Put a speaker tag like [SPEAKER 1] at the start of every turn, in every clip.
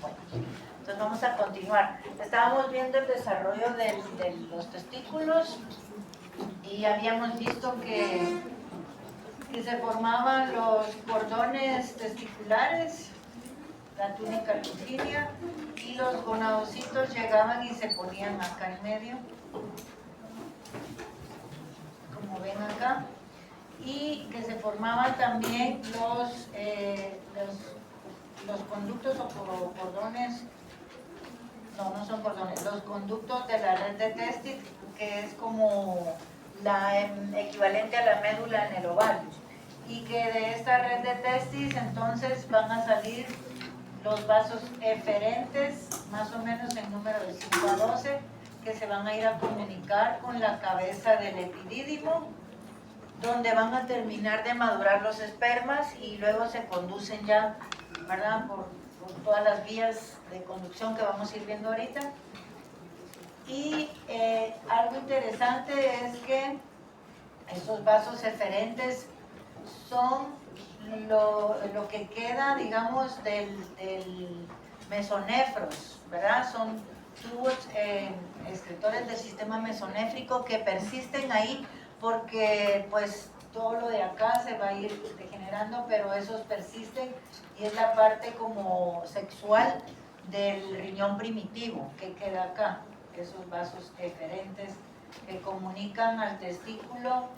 [SPEAKER 1] Bueno, entonces vamos a continuar. Estábamos viendo el desarrollo de los testículos y habíamos visto que se formaban los cordones testiculares, la túnica lucidia, y los gonadocitos llegaban y se ponían acá en medio, como ven acá, y que se formaban también los conductos o cordones, no son cordones, los conductos de la red de testis, que es como la equivalente a la médula en el ovario, y que de esta red de testis entonces van a salir los vasos eferentes, más o menos en número de 5 a 12, que se van a ir a comunicar con la cabeza del epidídimo, donde van a terminar de madurar los espermas y luego se conducen ya, ¿verdad?, por todas las vías de conducción que vamos a ir viendo ahorita. Y algo interesante es que esos vasos eferentes son lo que queda, digamos, del mesonefros, ¿verdad? Son tubos excretores del sistema mesonéfrico que persisten ahí porque pues todo lo de acá se va a ir degenerando, pero esos persisten y es la parte como sexual del riñón primitivo que queda acá, esos vasos eferentes que comunican al testículo,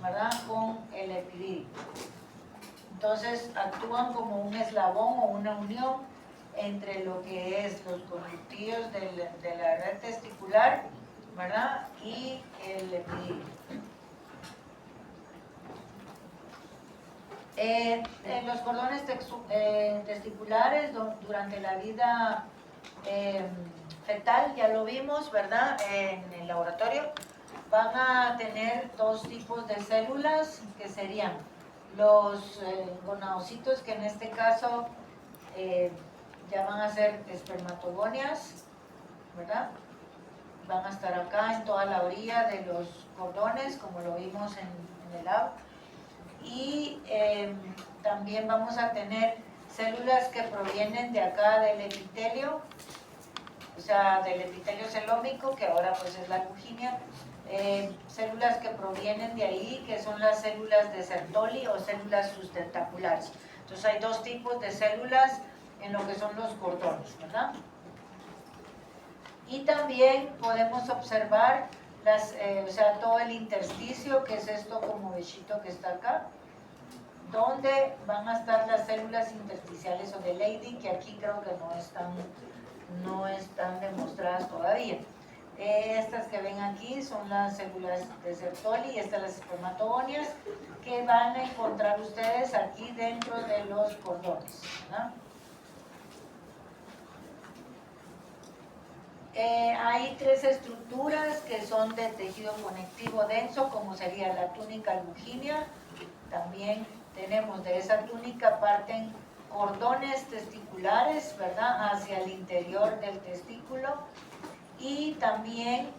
[SPEAKER 1] ¿verdad?, con el epidídimo. Entonces actúan como un eslabón o una unión entre lo que es los conductillos de la red testicular, ¿verdad?, y el epidídimo. Los cordones testiculares durante la vida fetal, ya lo vimos, ¿verdad?, en el laboratorio, van a tener dos tipos de células que serían los gonadocitos, que en este caso ya van a ser espermatogonias, ¿verdad? Van a estar acá en toda la orilla de los cordones, como lo vimos en el lab. Y también vamos a tener células que provienen de acá del epitelio, o sea, del epitelio celómico, que ahora pues es la Lugina, células que provienen de ahí, que son las células de Sertoli o células sustentaculares. Entonces hay dos tipos de células en lo que son los cordones, ¿verdad? Y también podemos observar o sea, todo el intersticio, que es esto como bichito que está acá, donde van a estar las células intersticiales o de Leydig, que aquí creo que no están demostradas todavía. Estas que ven aquí son las células de Sertoli y estas las espermatogonias, que van a encontrar ustedes aquí dentro de los cordones, ¿no? Hay tres estructuras que son de tejido conectivo denso, como sería la túnica luginea. También tenemos de esa túnica parten cordones testiculares, ¿verdad?, hacia el interior del testículo, y también,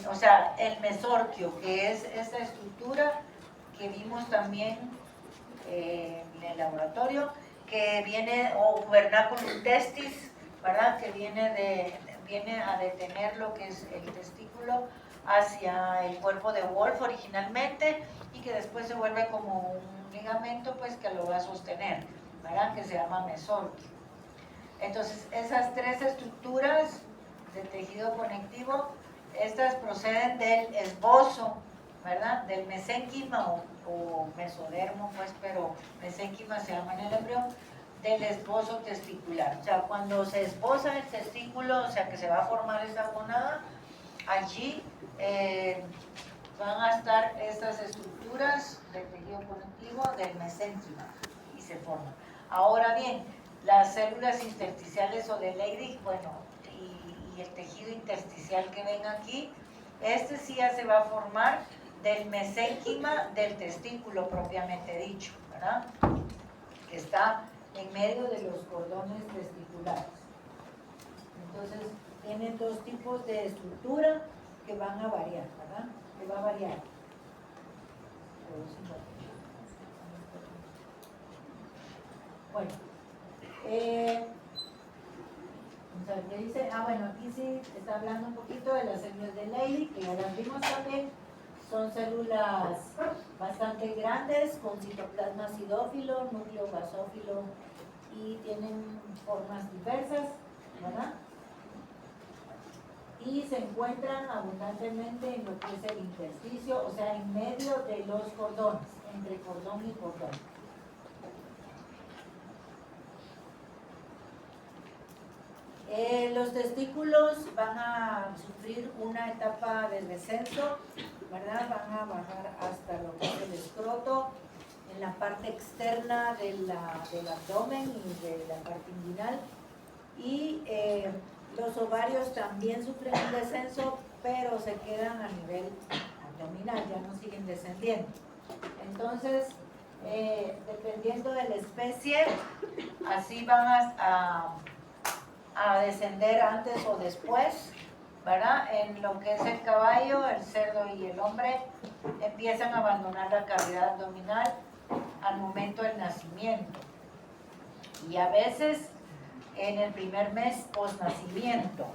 [SPEAKER 1] o sea, el mesorquio, que es esta estructura que vimos también en el laboratorio, que viene, o vernaculum testis, ¿verdad?, que viene a detener lo que es el testículo hacia el cuerpo de Wolf originalmente, y que después se vuelve como un ligamento pues que lo va a sostener, ¿verdad?, que se llama mesorquio. Entonces esas tres estructuras de tejido conectivo, estas proceden del esbozo, ¿verdad?, del mesénquima o mesodermo, pues, pero mesénquima se llama en el embrión, del esbozo testicular. O sea, cuando se esboza el testículo, o sea, que se va a formar esa gonada, allí van a estar estas estructuras del tejido conectivo del mesénquima y se forman. Ahora bien, las células intersticiales o de Leydig, bueno, y el tejido intersticial que ven aquí, este sí ya se va a formar del mesénquima del testículo propiamente dicho, ¿verdad?, que está en medio de los cordones testiculares. Entonces, tienen dos tipos de estructura que van a variar, ¿verdad?, que va a variar. Bueno, a ver qué dice. Ah, bueno, aquí sí está hablando un poquito de las células de Leydig, que ya las vimos también. Son células bastante grandes, con citoplasma acidófilo, núcleo basófilo, y tienen formas diversas, ¿verdad? Y se encuentran abundantemente en lo que es el intersticio, o sea, en medio de los cordones, entre cordón y cordón. Los testículos van a sufrir una etapa de descenso, ¿verdad? Van a bajar hasta lo que es el escroto, en la parte externa del abdomen y de la parte inguinal. Y los ovarios también sufren un descenso, pero se quedan a nivel abdominal, ya no siguen descendiendo. Entonces, dependiendo de la especie, así van a descender antes o después, ¿verdad? En lo que es el caballo, el cerdo y el hombre empiezan a abandonar la cavidad abdominal al momento del nacimiento, y a veces en el primer mes post-nacimiento.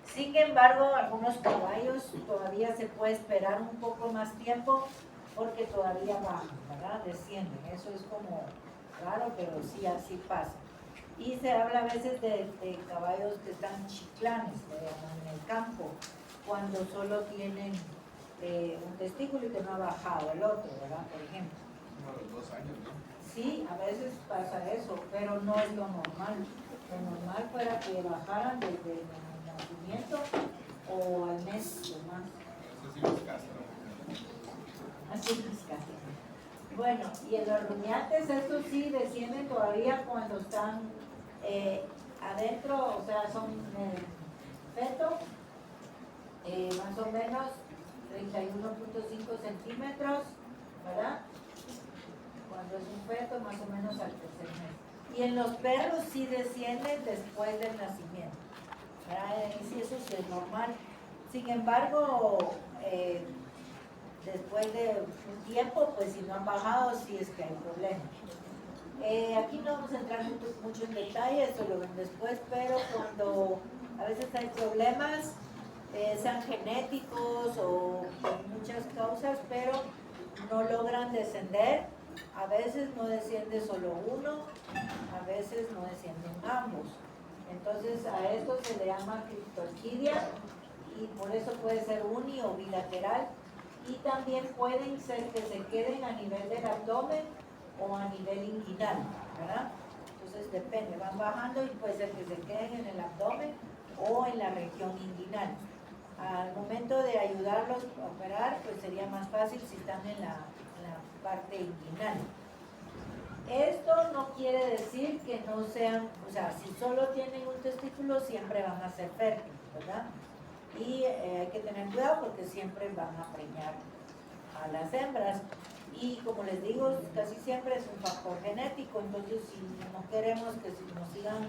[SPEAKER 1] Sin embargo, algunos caballos todavía se puede esperar un poco más tiempo porque todavía bajan, ¿verdad? Descienden. Eso es como raro, pero sí, así pasa. Y se habla a veces de caballos que están chiclanes, en el campo, cuando solo tienen un testículo y que no ha bajado el otro, ¿verdad? Por ejemplo.
[SPEAKER 2] Como a los 2 años, ¿no?
[SPEAKER 1] Sí, a veces pasa eso, pero no es lo normal. Lo normal fuera que bajaran desde el nacimiento o al mes o más.
[SPEAKER 2] Eso sí los castran.
[SPEAKER 1] Así los castran. Bueno, y en los rumiantes estos sí descienden todavía cuando están adentro, o sea, son feto, más o menos 31.5 centímetros, ¿verdad? Cuando es un feto, más o menos al tercer mes. Y en los perros sí descienden después del nacimiento, ¿verdad? Y sí, eso sí es normal. Sin embargo, después de un tiempo, pues si no han bajado, sí es que hay problemas. Aquí no vamos a entrar mucho en detalle, esto lo ven después, pero cuando a veces hay problemas, sean genéticos o por muchas causas, pero no logran descender, a veces no desciende solo uno, a veces no descienden ambos. Entonces a esto se le llama criptorquidia, y por eso puede ser uni o bilateral, y también pueden ser que se queden a nivel del abdomen o a nivel inguinal, ¿verdad? Entonces depende, van bajando y puede ser que se queden en el abdomen o en la región inguinal. Al momento de ayudarlos a operar, pues sería más fácil si están en la parte inguinal. Esto no quiere decir que no sean, o sea, si solo tienen un testículo siempre van a ser fértiles, ¿verdad? Y hay que tener cuidado porque siempre van a preñar a las hembras. Y como les digo, casi siempre es un factor genético, entonces si no queremos que nos sigan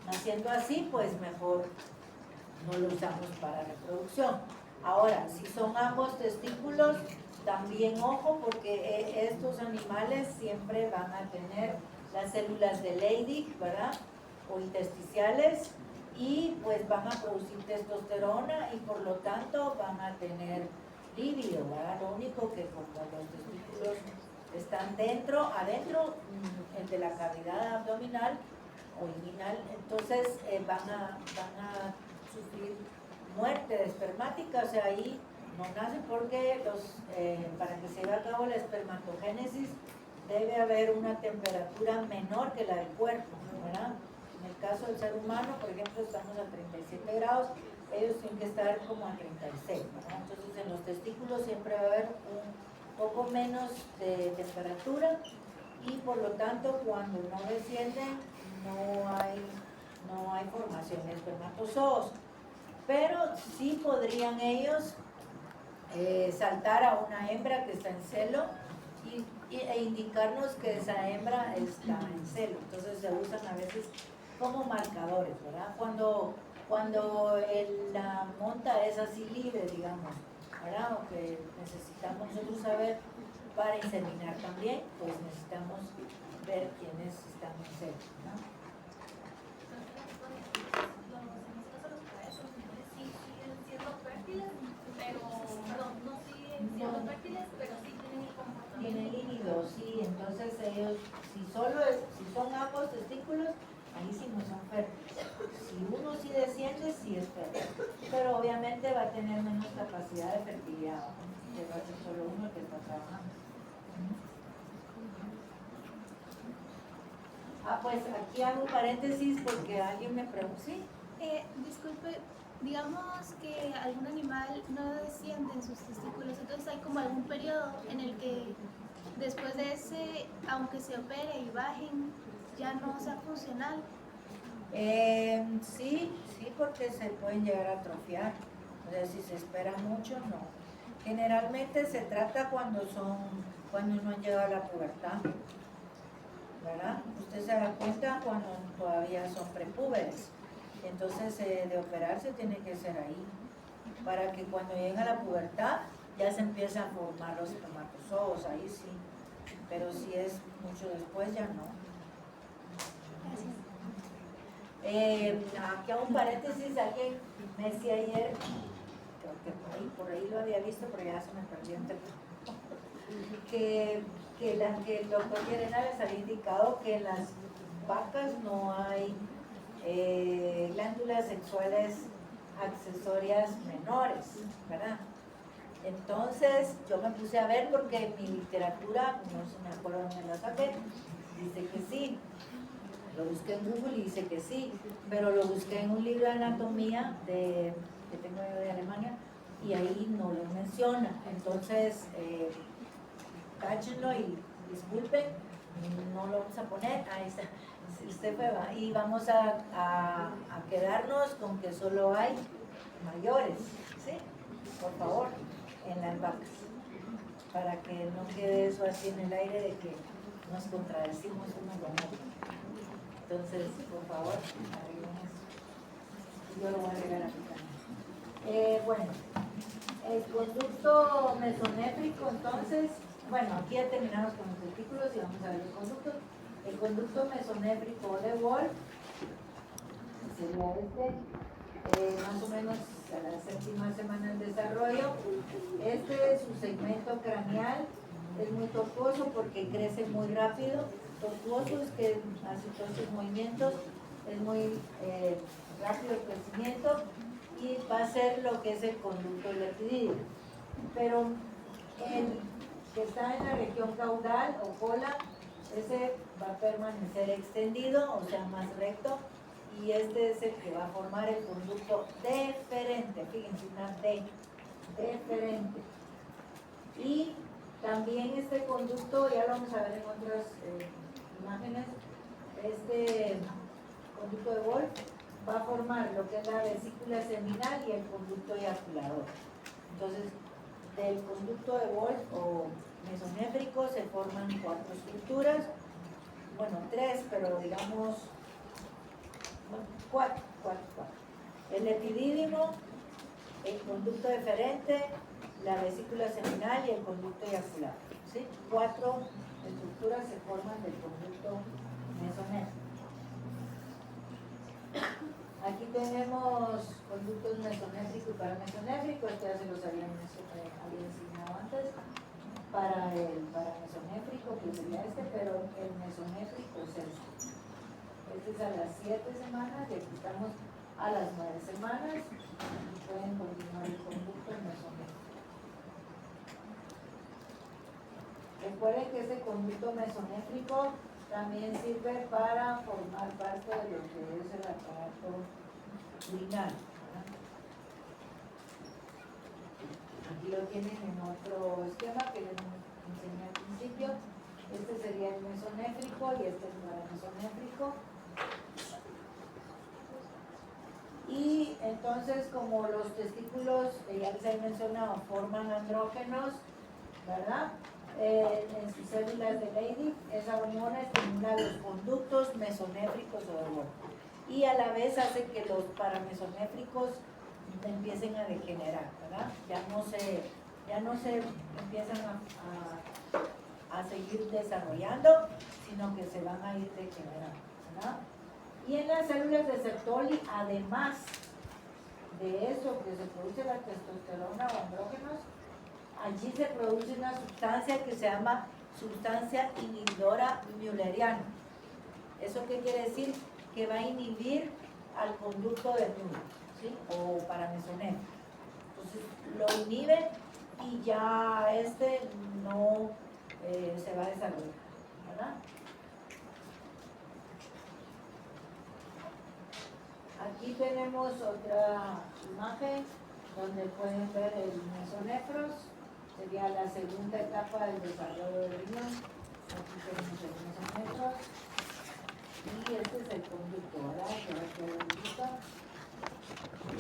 [SPEAKER 1] naciendo así, pues mejor no lo usamos para reproducción. Ahora, si son ambos testículos, también ojo, porque estos animales siempre van a tener las células de Leydig, ¿verdad? O intersticiales, y pues van a producir testosterona y por lo tanto van a tener líbido, ¿verdad? Lo único que como los testículos están adentro de la cavidad abdominal o inguinal, entonces van a sufrir muerte espermática, o sea, ahí no nacen porque para que se lleve a cabo la espermatogénesis debe haber una temperatura menor que la del cuerpo, ¿verdad? En el caso del ser humano, por ejemplo, estamos a 37 grados, ellos tienen que estar como a 36, ¿verdad? Entonces en los testículos siempre va a haber un poco menos de temperatura y por lo tanto cuando no descienden no hay formación de espermatozoos, pero sí podrían ellos saltar a una hembra que está en celo e indicarnos que esa hembra está en celo. Entonces se usan a veces como marcadores, ¿verdad? Cuando la monta es así libre, digamos, ¿verdad? O que necesitamos nosotros saber para inseminar también, pues necesitamos ver quiénes están en celo, ¿no? fértil. Si uno sí desciende, sí es fértil, pero obviamente va a tener menos capacidad de fertilidad, ¿no? Que va a ser solo uno el que está trabajando. Pues aquí hago un paréntesis porque alguien me preguntó, ¿sí?
[SPEAKER 3] Disculpe, digamos que algún animal no desciende en sus testículos, entonces hay como algún periodo en el que después de ese, aunque se opere y bajen, ya no sea funcional.
[SPEAKER 1] Sí, porque se pueden llegar a atrofiar. O sea, si se espera mucho, no. Generalmente se trata cuando no han llegado a la pubertad, ¿verdad? Usted se da cuenta cuando todavía son prepúberes. Entonces, de operarse tiene que ser ahí, para que cuando lleguen a la pubertad ya se empiezan a formar los espermatozoos, ahí sí. Pero si es mucho después, ya no. Aquí hago un paréntesis, alguien me decía ayer, creo que por ahí lo había visto, pero ya se me perdió en que el doctor Llerena les había indicado que en las vacas no hay glándulas sexuales accesorias menores, ¿verdad? Entonces yo me puse a ver porque en mi literatura, no sé, me acuerdo dónde la saqué, dice que sí. Lo busqué en Google y dice que sí, pero lo busqué en un libro de anatomía que tengo yo de Alemania y ahí no lo menciona. Entonces, cáchenlo y disculpen, no lo vamos a poner. Ahí está, usted fue, ¿va? Y vamos a quedarnos con que solo hay mayores, ¿sí? Por favor, en las vacas, para que no quede eso así en el aire de que nos contradecimos uno con otro. Entonces, por favor, arreglen eso. Yo lo voy a agregar aquí también. Bueno, el conducto mesonéfrico, entonces, bueno, aquí ya terminamos con los testículos y vamos a ver los conductos. El conducto mesonéfrico de Wolf sería más o menos a la séptima semana del desarrollo. Su segmento craneal es muy tortuoso porque crece muy rápido. Tortuoso es que hace todos sus movimientos, es muy rápido el crecimiento y va a ser lo que es el conducto lepidídeo. Pero el que está en la región caudal o cola, ese va a permanecer extendido, o sea, más recto, y este es el que va a formar el conducto deferente, fíjense, una D, deferente. Y también este conducto, ya lo vamos a ver en otras imágenes, este conducto de Wolf va a formar lo que es la vesícula seminal y el conducto eyaculador. Entonces, del conducto de Wolf o mesonéfrico se forman 4 estructuras, bueno, 3, pero digamos, bueno, 4. El epidídimo, el conducto deferente, la vesícula seminal y el conducto eyaculador. ¿Sí? 4 estructuras se forman del conducto mesonéfrico. Aquí tenemos conductos mesonéfrico y paramesonéfrico, esto ya se los había enseñado antes. Para el paramesonéfrico, que sería pero el mesonéfrico es este. Este es a las 7 semanas y aquí estamos a las 9 semanas y pueden continuar el conducto mesonéfrico. Recuerden que este conducto mesonéfrico también sirve para formar parte de lo que es el aparato urinario. Aquí lo tienen en otro esquema que les enseñé al principio. Este sería el mesonéfrico y este es el paramesonéfrico. Y entonces, como los testículos, ya les he mencionado, forman andrógenos, ¿verdad? En sus células de Leydig, esa hormona estimula los conductos mesonéfricos o de Wolf. Y a la vez hace que los paramesonéfricos empiecen a degenerar, ¿verdad? Ya no se empiezan a seguir desarrollando, sino que se van a ir degenerando, ¿verdad? Y en las células de Sertoli, además de eso que se produce la testosterona o andrógenos, allí se produce una sustancia que se llama sustancia inhibidora mülleriana. ¿Eso qué quiere decir? que va a inhibir al conducto de Müller, ¿sí? O paramesonefro. Entonces lo inhibe y ya no se va a desarrollar, ¿verdad? Aquí tenemos otra imagen donde pueden ver el mesonefros, sería la segunda etapa del desarrollo del riñón. Aquí tenemos el mesonefros y este es el conducto, ¿verdad? Que va a quedar bonito.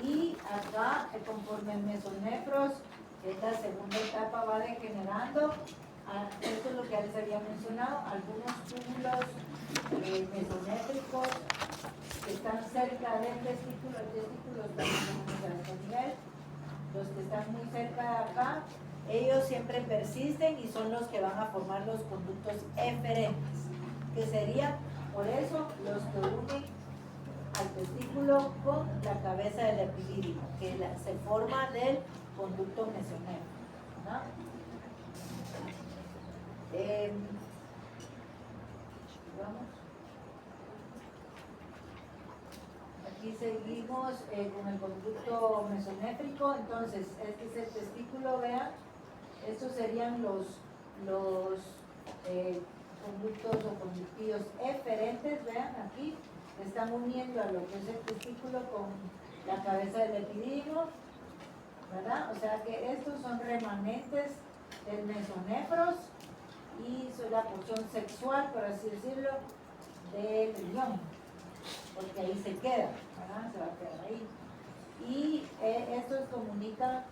[SPEAKER 1] Y acá, conforme el mesonefros, que es la segunda etapa, va degenerando. Esto es lo que ya les había mencionado, algunos túbulos mesonéfricos que están cerca del testículo, el testículo está más o menos a este nivel. Los que están muy cerca de acá, ellos siempre persisten y son los que van a formar los conductos eferentes, que serían, por eso, los que unen al testículo con la cabeza del epidídimo, que se forma del conducto mesonéfrico, ¿no? Vamos. Aquí seguimos con el conducto mesonéfrico. Entonces, este es el testículo, vean. Estos serían los conductos o conductillos eferentes, vean aquí. Están uniendo a lo que es el testículo con la cabeza del epidídimo, ¿verdad? O sea que estos son remanentes del mesonefros y son la porción sexual, por así decirlo, del riñón, porque ahí se queda, ¿verdad? Se va a quedar ahí. Y estos comunican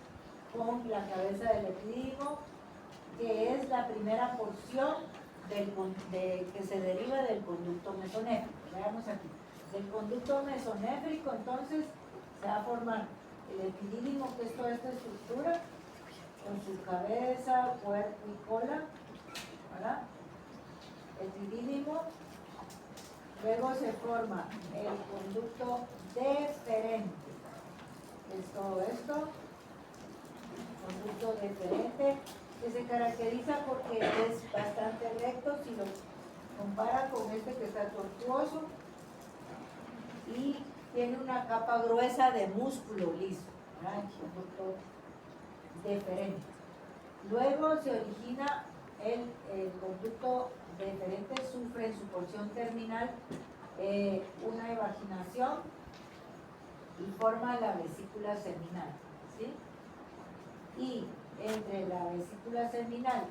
[SPEAKER 1] con la cabeza del epidídimo, que es la primera porción que se deriva del conducto mesonéfrico. Veamos aquí. Del conducto mesonéfrico, entonces, se va a formar el epidídimo, que es toda esta estructura, con su cabeza, cuerpo y cola, ¿verdad? Epidídimo. Luego se forma el conducto deferente, que es todo esto, conducto deferente, que se caracteriza porque es bastante recto si lo compara con este que está tortuoso y tiene una capa gruesa de músculo liso, ¿verdad? El conducto deferente. Luego se origina el conducto deferente, sufre en su porción terminal una evaginación y forma la vesícula seminal, ¿sí? Y entre la vesícula seminal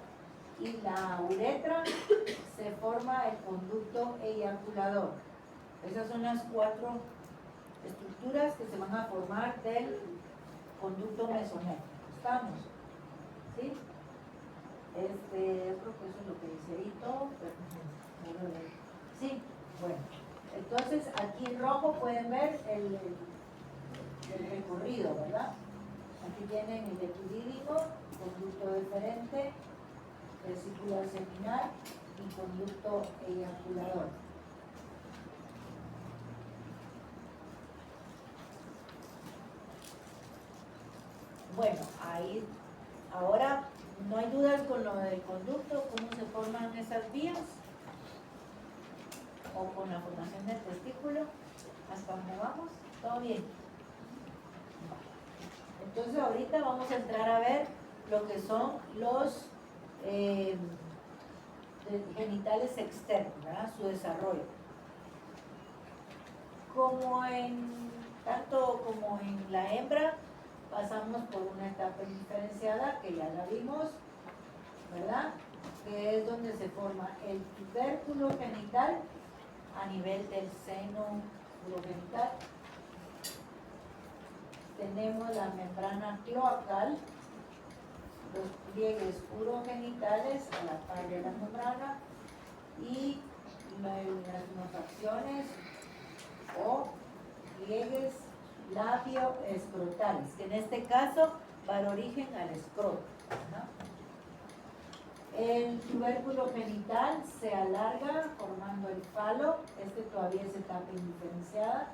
[SPEAKER 1] y la uretra se forma el conducto eyaculador. Esas son las 4 estructuras que se van a formar del conducto mesonéfrico. ¿Estamos? ¿Sí? Yo creo que eso es lo que dice ahí todo. Sí, bueno. Entonces aquí en rojo pueden ver el recorrido, ¿verdad? Aquí tienen el epidídimo, conducto deferente, vesícula seminal y conducto eyaculador. Bueno, ahí, ahora no hay dudas con lo del conducto, cómo se forman esas vías, o con la formación del testículo, hasta donde vamos, todo bien. Entonces ahorita vamos a entrar a ver lo que son los genitales externos, ¿verdad? Su desarrollo. Tanto como en la hembra, pasamos por una etapa diferenciada que ya la vimos, ¿verdad? Que es donde se forma el tubérculo genital a nivel del seno urogenital. Tenemos la membrana cloacal, los pliegues urogenitales a la par de la membrana y las nofacciones o pliegues labioescrotales, que en este caso va a dar origen al escroto, ¿no? El tubérculo genital se alarga formando el falo, todavía es etapa indiferenciada,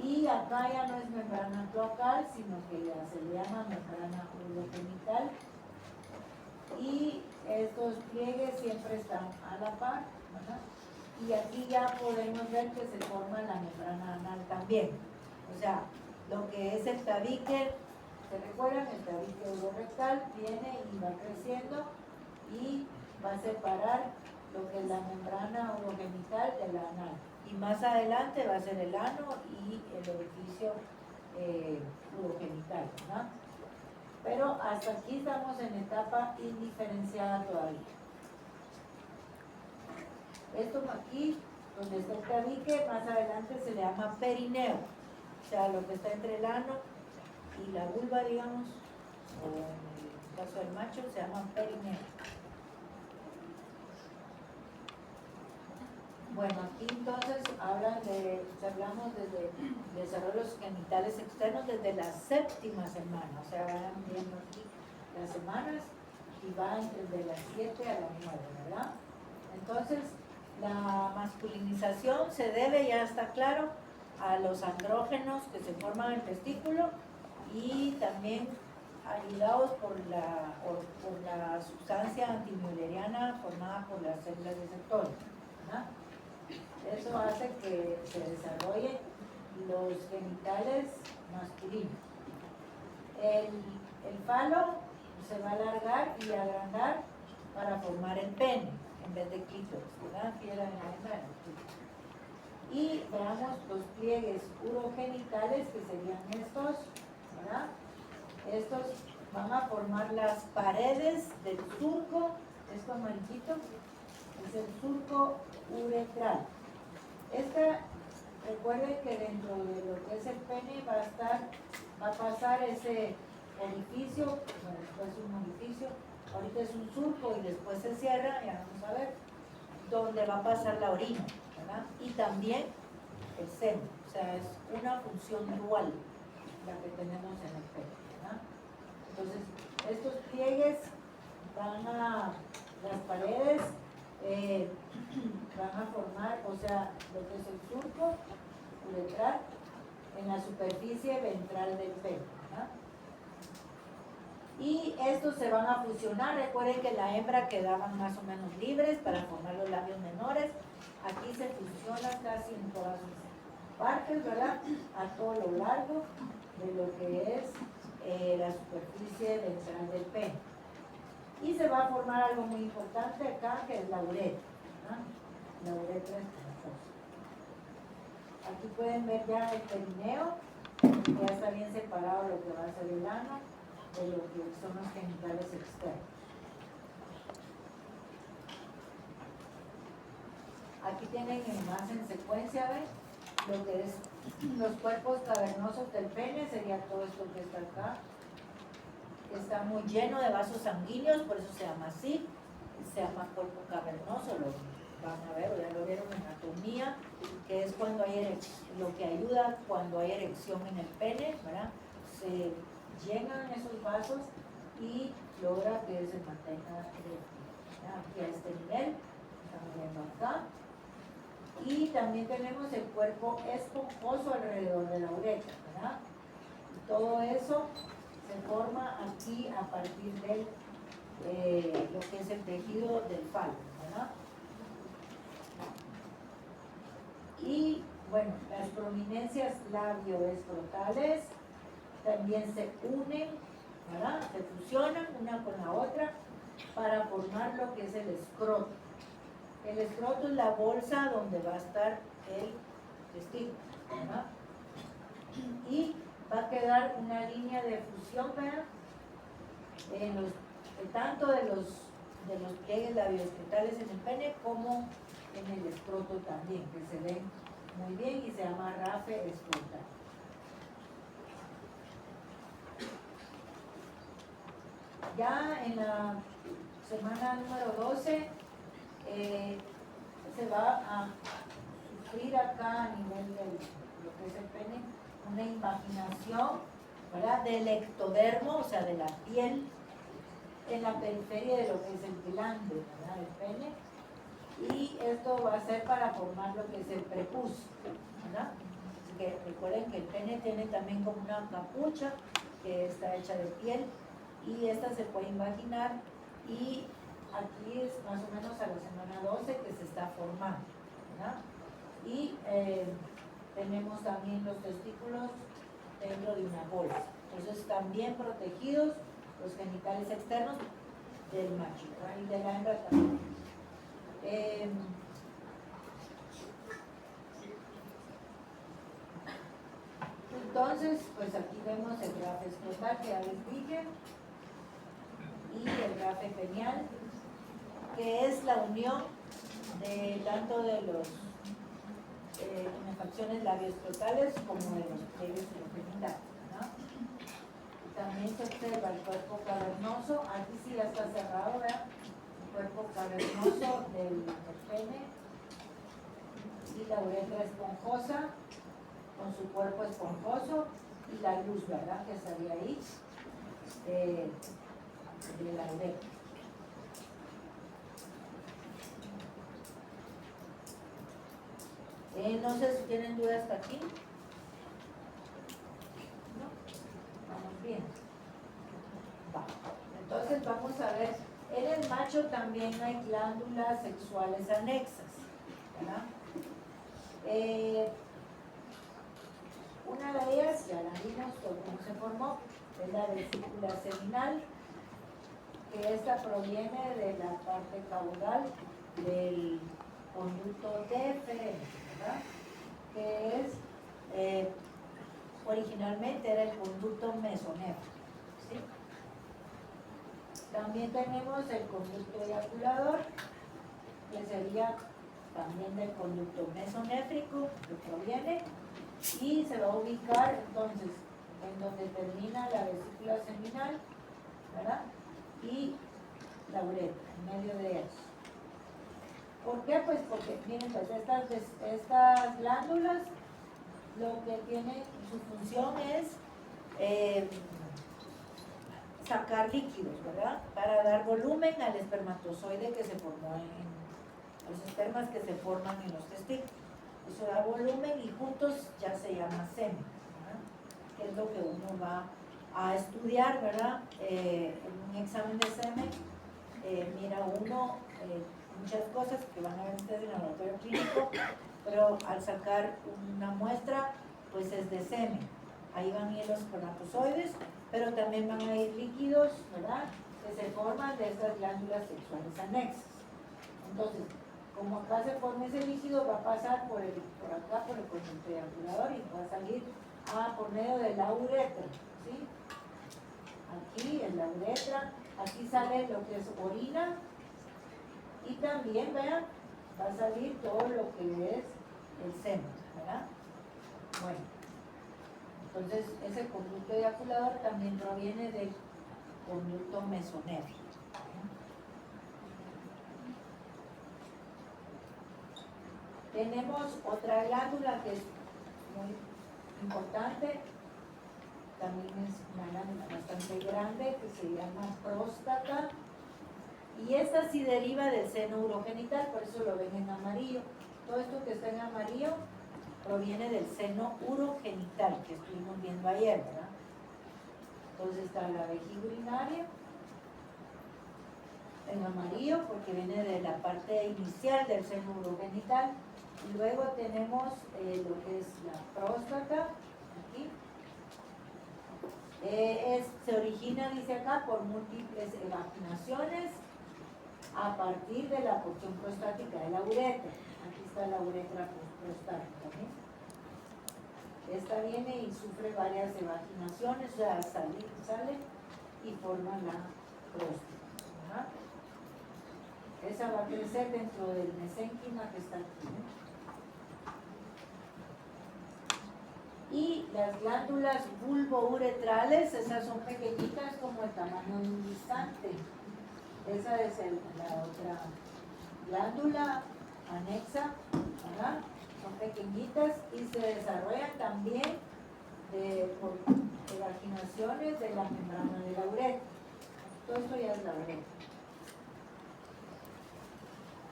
[SPEAKER 1] y acá ya no es membrana cloacal, sino que ya se le llama membrana urogenital, y estos pliegues siempre están a la par, ¿verdad? y aquí ya podemos ver que se forma la membrana anal también. O sea, lo que es el tabique, ¿se recuerdan? El tabique urorectal viene y va creciendo y va a separar lo que es la membrana urogenital de la anal. Y más adelante va a ser el ano y el orificio urogenital, ¿no? Pero hasta aquí estamos en etapa indiferenciada todavía. Esto aquí, donde está el tabique, más adelante se le llama perineo. O sea, lo que está entre el ano y la vulva, digamos, o en el caso del macho, se llama perineo. Bueno, aquí entonces hablamos desde el desarrollo de los genitales externos desde la séptima semana, o sea, van viendo aquí las semanas y van desde las 7 a las 9, ¿verdad? Entonces, la masculinización se debe, ya está claro, a los andrógenos que se forman en el testículo y también ayudados por la sustancia antimülleriana formada por las células receptoras, ¿verdad? Eso hace que se desarrollen los genitales masculinos. El falo se va a alargar y agrandar para formar el pene en vez de clítoris, ¿verdad? Fiera en la hembra. Y veamos los pliegues urogenitales, que serían estos, ¿verdad? Estos van a formar las paredes del surco, esto amarillito, es el surco uretral. Recuerden que dentro de lo que es el pene va a pasar ese orificio, bueno, después un orificio, ahorita es un surco y después se cierra, ya vamos a ver, donde va a pasar la orina, ¿verdad? Y también el seno, o sea, es una función dual la que tenemos en el pene, ¿verdad? Entonces, estos pliegues las paredes van a formar, o sea, lo que es el surco uretral en la superficie ventral del pene, ¿verdad? Y estos se van a fusionar. Recuerden que la hembra quedaban más o menos libres para formar los labios menores. Aquí se fusionan casi en todas sus partes, ¿verdad? A todo lo largo de lo que es la superficie ventral del pene. Y se va a formar algo muy importante acá, que es la uretra, ¿verdad? La uretra es esponjosa. Aquí pueden ver ya el perineo, que ya está bien separado lo que va a ser el ano de lo que son los genitales externos. Aquí tienen más en secuencia, ¿ven? Lo que es los cuerpos cavernosos del pene, sería todo esto que está acá. Está muy lleno de vasos sanguíneos, por eso se llama así, se llama cuerpo cavernoso, lo van a ver, o ya lo vieron en anatomía, que es cuando hay lo que ayuda cuando hay erección en el pene, ¿verdad? Se llenan esos vasos y logra que se mantenga aquí a este nivel, estamos viendo acá. Y también tenemos el cuerpo esponjoso alrededor de la uretra, ¿verdad? Y todo eso se forma aquí a partir de lo que es el tejido del falo, ¿verdad? Y bueno, las prominencias labioescrotales también se unen, ¿verdad? Se fusionan una con la otra para formar lo que es el escroto. El escroto es la bolsa donde va a estar el testículo, ¿verdad? Y va a quedar una línea de fusión, ¿verdad? Tanto de los pliegues labioescrotales en el pene como en el escroto también, que se ven muy bien y se llama rafe escrotal. Ya en la semana número 12 se va a sufrir acá a nivel de lo que es el pene una invaginación, ¿verdad? Del ectodermo, o sea, de la piel en la periferia de lo que es el glande, ¿verdad? El pene. Y esto va a ser para formar lo que es el prepucio, ¿verdad? Así que recuerden que el pene tiene también como una capucha que está hecha de piel y esta se puede invaginar y aquí es más o menos a la semana 12 que se está formando, ¿verdad? Y tenemos también los testículos dentro de una bolsa. Entonces están bien protegidos los genitales externos del macho, ¿verdad? Y de la hembra también. Entonces, pues aquí vemos el grafo escrotal que ya les dije, y el grafo penial, que es la unión de tanto de los tunefacciones labioescrotales como de los pliegues genitales, ¿no? También se observa el cuerpo cavernoso, aquí sí ya está cerrado, ¿verdad? El cuerpo cavernoso del pene y la uretra esponjosa con su cuerpo esponjoso y la luz, ¿verdad? Que salía ahí de la uretra. No sé si tienen dudas hasta aquí. ¿No? Vamos bien. Va. Entonces vamos a ver, en el macho también hay glándulas sexuales anexas, ¿verdad? Una de ellas, ya la vimos cómo se formó, es la vesícula seminal, que esta proviene de la parte caudal del conducto deferente, ¿verdad? Que es, originalmente era el conducto mesonéfrico, ¿sí? También tenemos el conducto eyaculador, que sería también del conducto mesonéfrico, que proviene, y se va a ubicar entonces en donde termina la vesícula seminal, ¿verdad? Y la uretra, en medio de ellas. ¿Por qué? Pues porque, miren, pues estas glándulas lo que tienen, su función es sacar líquidos, ¿verdad? Para dar volumen al espermatozoide que se formó en los espermas que se forman en los testículos. Eso da volumen y juntos ya se llama semen, ¿verdad? Que es lo que uno va a estudiar, ¿verdad? En un examen de semen, mira uno muchas cosas que van a ver ustedes en el laboratorio clínico, pero al sacar una muestra, pues es de semen. Ahí van a ir los espermatozoides, pero también van a ir líquidos, ¿verdad? Que se forman de estas glándulas sexuales anexas. Entonces, como acá se forma ese líquido, va a pasar por acá, por el conducto eyaculador y va a salir por medio de la uretra, ¿sí? Aquí en la uretra, aquí sale lo que es orina y también, vean, va a salir todo lo que es el semen, ¿verdad? Bueno, entonces ese conducto eyaculador también proviene del conducto mesonéfrico. Tenemos otra glándula que es muy importante, también es una glándula bastante grande que se llama próstata, y esta sí deriva del seno urogenital, por eso lo ven en amarillo. Todo esto que está en amarillo proviene del seno urogenital que estuvimos viendo ayer, ¿verdad? Entonces está la vejiga urinaria en amarillo porque viene de la parte inicial del seno urogenital. Y luego tenemos lo que es la próstata, aquí. Se origina, dice acá, por múltiples evaginaciones a partir de la porción prostática de la uretra. Aquí está la uretra prostática, ¿sí? Esta viene y sufre varias evaginaciones, o sea, sale y forma la próstata, ¿verdad? Esa va a crecer dentro del mesénquima que está aquí, ¿no? Y las glándulas vulvouretrales, esas son pequeñitas como el tamaño de un guisante. Esa es la otra glándula anexa, ¿verdad? Son pequeñitas y se desarrollan también por evaginaciones de la membrana de la uretra. Todo esto ya es la uretra.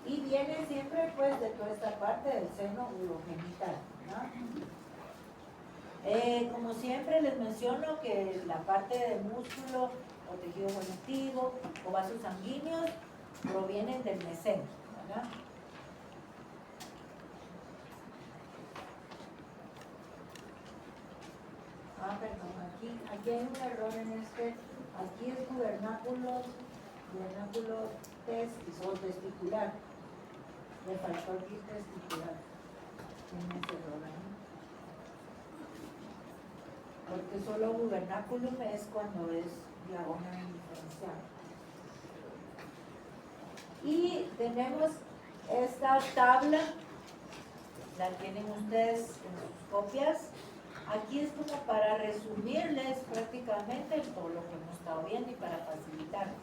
[SPEAKER 1] Y viene siempre pues de toda esta parte del seno urogenital, ¿no? Como siempre les menciono que la parte de músculo o tejido conectivo o vasos sanguíneos provienen del mesénquimo, ¿verdad? Perdón, aquí hay un error en este. Aquí es gubernáculo testis o testicular. Le faltó aquí testicular. Tiene ese error ahí. Porque solo gubernáculum es cuando es diagonal diferencial. Y tenemos esta tabla, la tienen ustedes en sus copias. Aquí es como para resumirles prácticamente todo lo que hemos estado viendo y para facilitarles,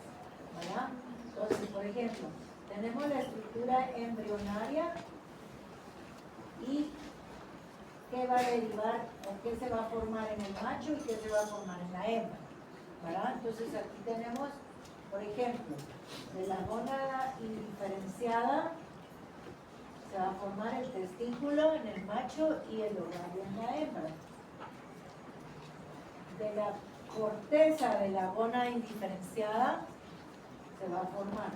[SPEAKER 1] ¿verdad? Entonces, por ejemplo, tenemos la estructura embrionaria y qué va a derivar o qué se va a formar en el macho y qué se va a formar en la hembra, ¿verdad? Entonces aquí tenemos, por ejemplo, de la gónada indiferenciada se va a formar el testículo en el macho y el ovario en la hembra. De la corteza de la gónada indiferenciada se va a formar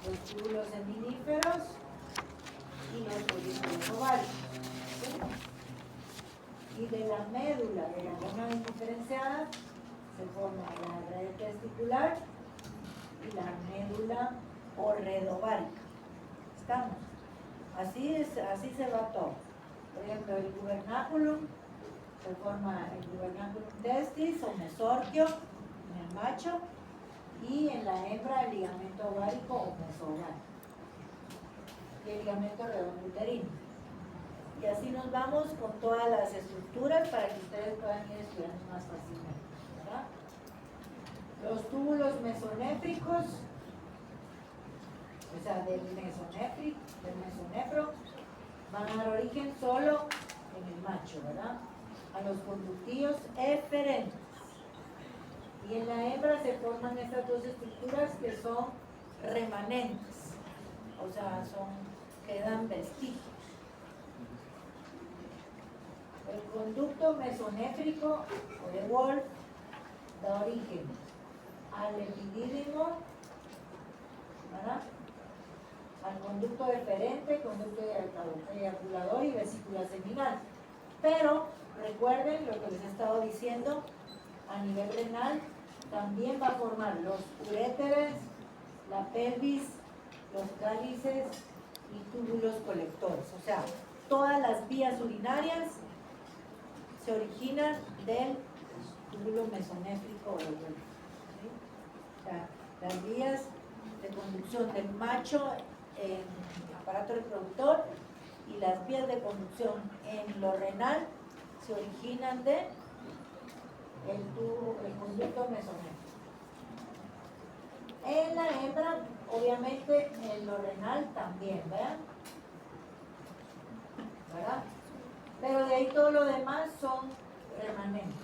[SPEAKER 1] los túbulos seminíferos y los folículos ováricos. ¿Sí? Y de la médula de la gónada indiferenciada se forma la red testicular y la médula orredovárica. ¿Estamos? Así se va todo. Por ejemplo, el gubernáculum se forma el gubernáculum testis o mesorquio en el macho y en la hembra el ligamento ovárico o mesovárico y el ligamento redondo uterino. Y así nos vamos con todas las estructuras para que ustedes puedan ir estudiando más fácilmente, ¿verdad? Los túbulos mesonéfricos, o sea, del mesonefro, van a dar origen solo en el macho, ¿verdad? A los conductillos eferentes. Y en la hembra se forman estas dos estructuras que son remanentes, o sea, quedan vestigios. El conducto mesonéfrico o de Wolf da origen al epidídimo, ¿verdad? Al conducto deferente, conducto eyaculador y vesícula seminal. Pero recuerden lo que les he estado diciendo, a nivel renal también va a formar los uréteres, la pelvis, los cálices y túbulos colectores. O sea, todas las vías urinarias se originan del túbulo mesonéfrico o del Wolf, ¿sí? O sea, las vías de conducción del macho en aparato reproductor y las vías de conducción en lo renal se originan de el conducto mesonéfrico. En la hembra, obviamente, en lo renal también, ¿verdad? Pero de ahí todo lo demás son remanentes.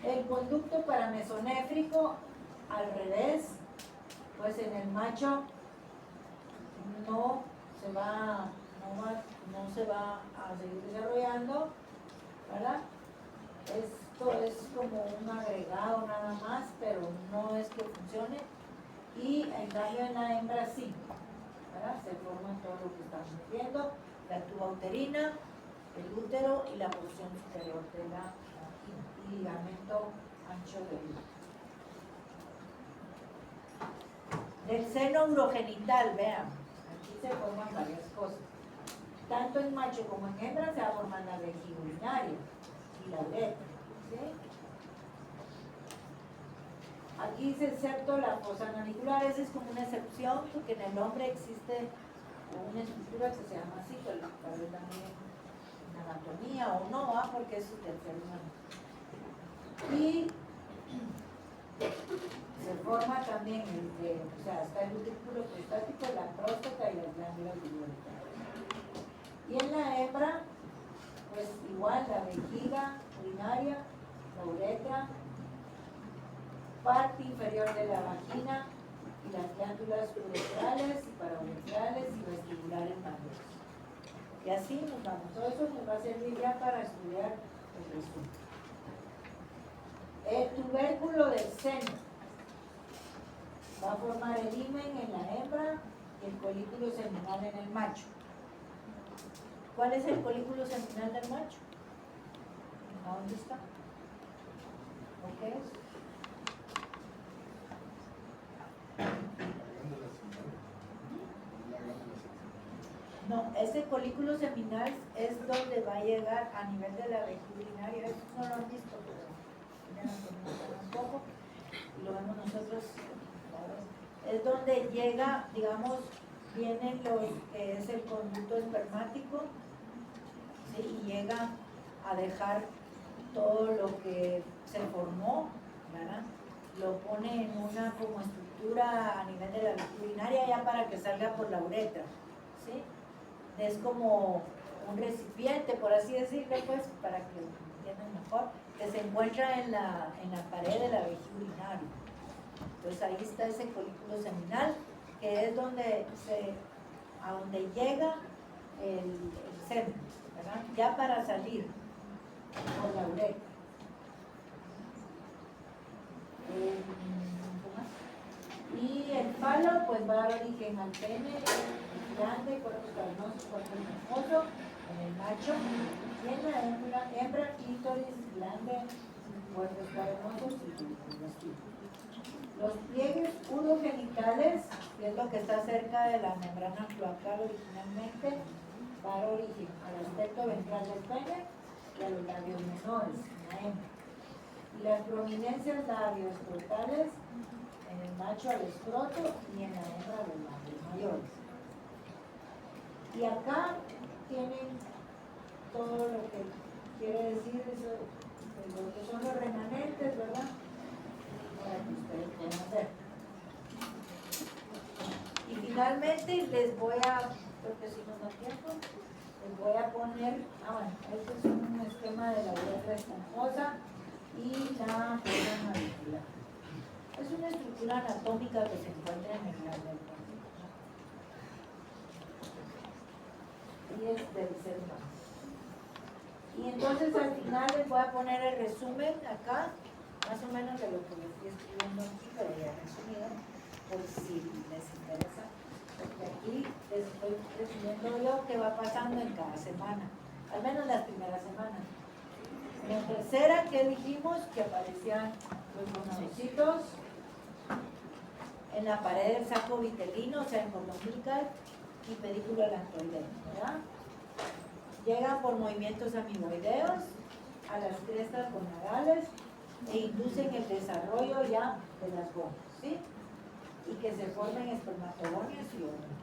[SPEAKER 1] El conducto paramesonéfrico, al revés, pues en el macho no se va a seguir desarrollando, ¿verdad? Esto es como un agregado nada más, pero no es que funcione. Y en cambio en la hembra sí, ¿verdad? Se forma todo lo que estamos viendo, la tuba uterina, el útero y la porción superior de la vagina y ligamento ancho del útero. Del seno urogenital, vean, aquí se forman varias cosas. Tanto en macho como en hembra se va a formar la vejiga urinaria y la uretra, ¿sí? Aquí dice excepto la fosa nanicular, esa es como una excepción porque en el hombre existe una estructura que se llama así, pero tal vez también en anatomía o no, porque es su tercer humano. Y se forma también, o sea, está el utrículo prostático, la próstata y las glándulas urológicas. Y en la hembra, pues igual la vejiga urinaria, la uretra, parte inferior de la vagina y las glándulas uretrales y parauretrales y vestibulares mayores. Y así nos vamos. Todo eso nos va a servir ya para estudiar el resumen. El tubérculo del seno va a formar el himen en la hembra y el folículo seminal en el macho. ¿Cuál es el colículo seminal del macho? ¿A dónde está? ¿O qué es? No, ese colículo seminal es donde va a llegar a nivel de la vejiga urinaria. Eso no lo han visto, pero ya un poco, y lo vemos nosotros. Es donde llega, digamos, vienen los que es el conducto espermático, ¿sí? Y llega a dejar todo lo que se formó, ¿verdad? Lo pone en una como estructura a nivel de la vejiga urinaria ya para que salga por la uretra, ¿sí? Es como un recipiente, por así decirlo, pues, para que lo entiendan mejor, que se encuentra en la pared de la vejiga urinaria. Entonces ahí está ese colículo seminal, que es donde a donde llega el semen, ¿verdad? Ya para salir por la uretra. Y el falo pues va a dar origen al pene, grande, cuerpo carnoso, cuerpo esponjoso, en el macho, y en la hembra, clítoris, glande, cuerpos carnosos y intestino. Los pliegues urogenitales, que es lo que está cerca de la membrana cloacal originalmente, va a dar origen al aspecto ventral del pene y a los labios menores, en la hembra. Y las prominencias labioescrotales en el macho al escroto y en la hembra los labios mayores. Y acá tienen todo lo que quiere decir eso, lo que son los remanentes, ¿verdad? Para que ustedes puedan ver. Y finalmente les voy a, porque si no da tiempo, les voy a poner, bueno, este es un esquema de la uretra esponjosa y la fibra navicular. Es una estructura anatómica que se encuentra en el glande del pene. Y es del ser humano. Y entonces al final les voy a poner el resumen acá, más o menos de lo que les estoy escribiendo aquí, pero ya resumido, por si les interesa. Porque aquí les estoy resumiendo yo qué va pasando en cada semana, al menos las primeras semanas. En la tercera, ¿qué dijimos? Que aparecían los gonadocitos en la pared del saco vitelino, o sea, en cordón umbilical y pedículo lactoideo, ¿verdad? Llegan por movimientos amiboideos a las crestas gonadales e inducen el desarrollo ya de las gomas, ¿sí? Y que se formen espermatogonios y óvulos,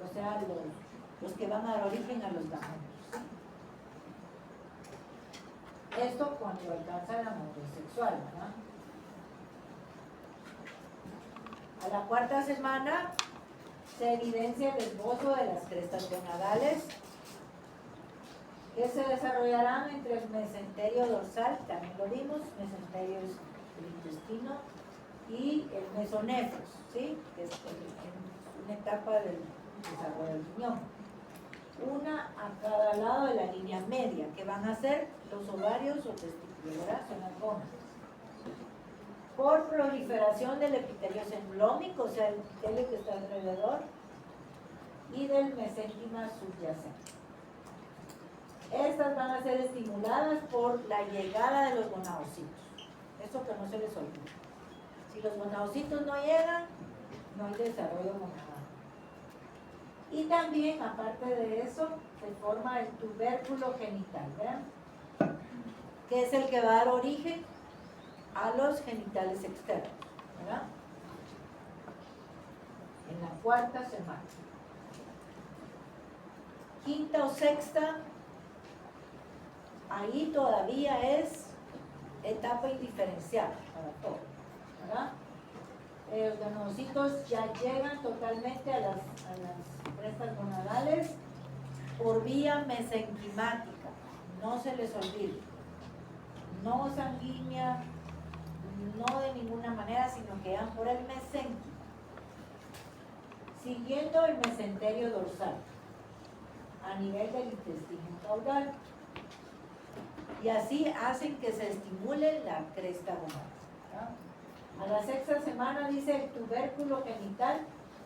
[SPEAKER 1] o sea, los que van a dar origen a los gametos, ¿sí? Esto cuando alcanza la madurez sexual, ¿verdad? A la cuarta semana se evidencia el esbozo de las crestas gonadales que se desarrollarán entre el mesenterio dorsal, también lo vimos, mesenterio es el intestino, y el mesonefros, ¿sí? Que es una etapa del desarrollo del riñón. Una a cada lado de la línea media, que van a ser los ovarios o testículos, ¿verdad? Son las gomas. Por proliferación del epitelio cendulómico, o sea, el epitelio que está alrededor, y del mesénquima subyacente. Estas van a ser estimuladas por la llegada de los gonadocitos. Eso que no se les olvide. Si los gonadocitos no llegan, no hay desarrollo gonadal. Y también, aparte de eso, se forma el tubérculo genital, ¿vean? Que es el que va a dar origen a los genitales externos, ¿verdad? En la cuarta semana. Quinta o sexta, ahí todavía es etapa indiferencial para todo, ¿verdad? Los gonadocitos ya llegan totalmente a las crestas gonadales por vía mesenquimática, no se les olvide, no sanguínea, no de ninguna manera, sino que van por el mesénquima, siguiendo el mesenterio dorsal a nivel del intestino caudal, y así hacen que se estimule la cresta gonadal. A la sexta semana, dice, el tubérculo genital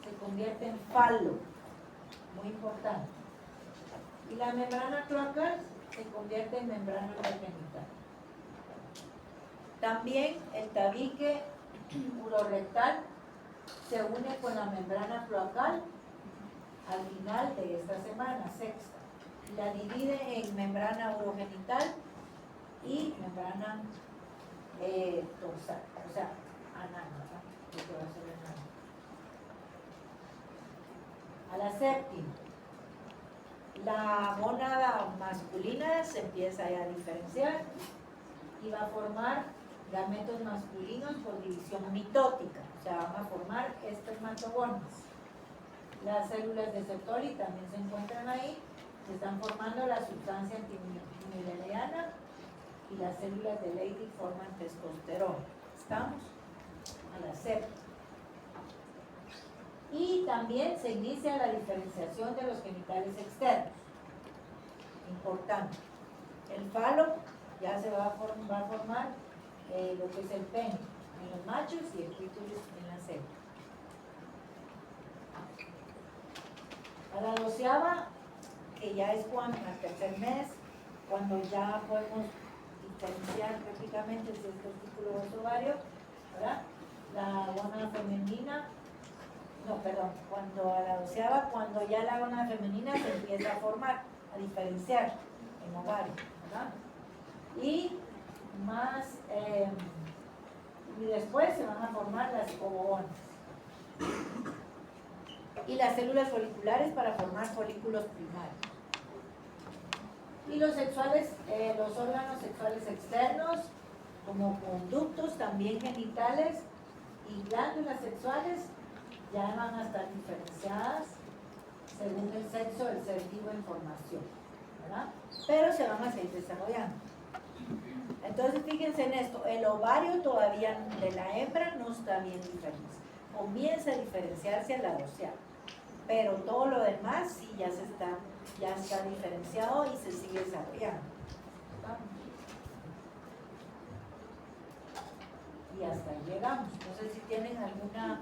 [SPEAKER 1] se convierte en falo, muy importante. Y la membrana cloacal se convierte en membrana urogenital. También el tabique urorectal se une con la membrana cloacal al final de esta semana, sexta. La divide en membrana urogenital y membrana dorsal, o sea, anal, ¿verdad? Esto va a ser anal. A la séptima, la gónada masculina se empieza ya a diferenciar y va a formar gametos masculinos por división mitótica, o sea, van a formar espermatogones. Las células de Sertoli también se encuentran ahí, se están formando la sustancia antimileriana y las células de Leydig forman testosterona. ¿Estamos? A la séptima. Y también se inicia la diferenciación de los genitales externos. Importante. El falo ya se va a formar lo que es el pene en los machos y el clítoris en la hembras. A la 12ª, que ya es cuando, al tercer mes, cuando ya podemos diferenciar prácticamente si es testículo o es ovario, ¿verdad? La gónada femenina, no, perdón, cuando a la 12ª, cuando ya la gónada femenina se empieza a formar, a diferenciar en ovario, ¿verdad? Y más, y después se van a formar las ovogonas y las células foliculares para formar folículos primarios. Y los sexuales, los órganos sexuales externos, como conductos también genitales y glándulas sexuales, ya van a estar diferenciadas según el sexo del ser vivo en formación, ¿verdad? Pero se van a seguir desarrollando. Entonces fíjense en esto, el ovario todavía de la hembra no está bien diferenciado, comienza a diferenciarse a la 12ª, pero todo lo demás sí ya está diferenciado y se sigue desarrollando. Y hasta ahí llegamos. No sé si tienen alguna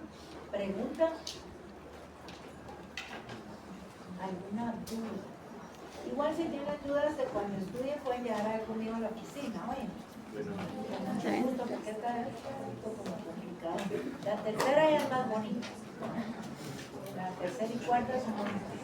[SPEAKER 1] pregunta, alguna duda. Igual si tienen dudas de cuando estudien pueden llegar conmigo a la oficina, oye. Con mucho gusto, porque está un poco como complicado. La tercera ya es más bonita. La tercera y cuarta son bonitas.